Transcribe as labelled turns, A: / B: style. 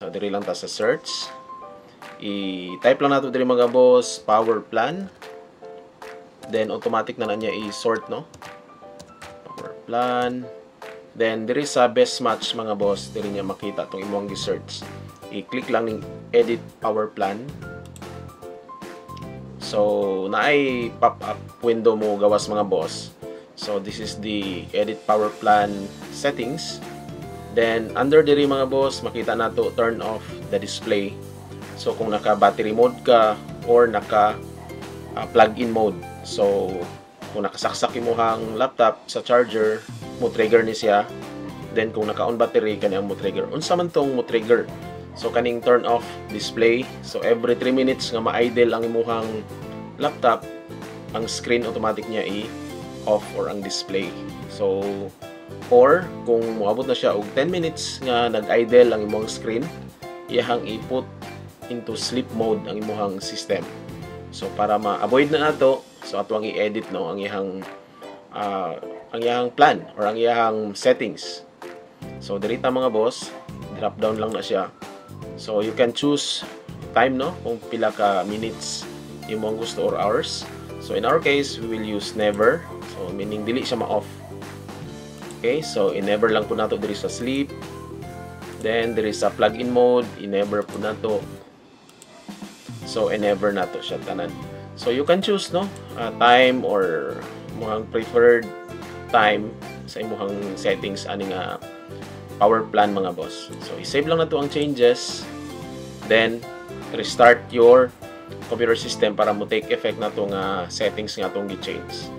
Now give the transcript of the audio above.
A: So diri lang ta sa search. I-type lang nato diri mga boss, power plan. Then automatic na niya i-sort, no? Power plan. Then diri sa best match mga boss, diri niya makita tong imong gi-search. I-click lang ning edit power plan. So naay pop-up window mo gawas mga boss. So this is the edit power plan settings. Then under diri mga boss, makita nato turn off the display. So kung naka battery mode ka or naka plug-in mode. So kung nakasaksak imong laptop sa charger, mo trigger ni siya. Then kung naka on battery kani ang mo trigger. Unsa man tong mo trigger? So kaning turn off display. So every 3 minutes nga ma-idle ang imong laptop, ang screen automatic niya i-off or ang display. So or kung moabot na siya og 10 minutes nga nag-idle ang imong screen, iyahang i-put into sleep mode ang imong system. So para ma-avoid na nato, so ato ang i-edit, no, ang iyang plan or ang iyang settings. So dirita mga boss, drop down lang na siya. So you can choose time, no, kung pila ka minutes imong gusto or hours. So in our case, we will use never. So meaning dili siya ma-off. Okay, so i-never lang po nato diri sa sleep. Then there is a plug-in mode, i-never po nato. So i-never nato siya tanan. So you can choose, no, time or imong preferred time sa imong settings ani nga power plan mga boss. So i-save lang nato ang changes. Then restart your computer system para mo take effect na itong settings nga itong gi-change.